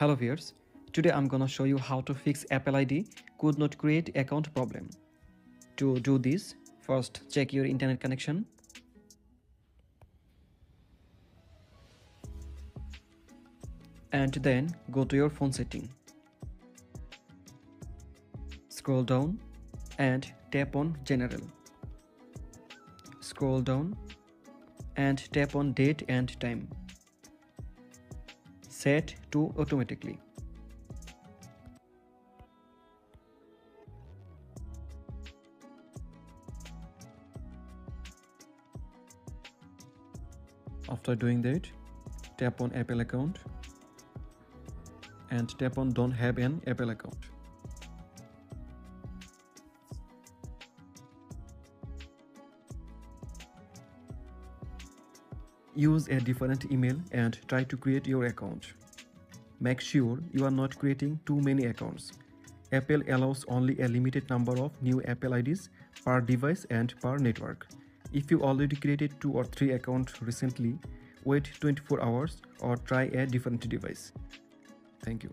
Hello viewers, today I'm gonna show you how to fix Apple ID could not create account problem. To do this, first check your internet connection. And then go to your phone setting. Scroll down and tap on General. Scroll down and tap on Date and Time. Set to automatically. After doing that, tap on Apple account and tap on Don't have an Apple account. Use a different email and try to create your account. Make sure you are not creating too many accounts. Apple allows only a limited number of new Apple IDs per device and per network. If you already created 2 or 3 accounts recently, wait 24 hours or try a different device. Thank you.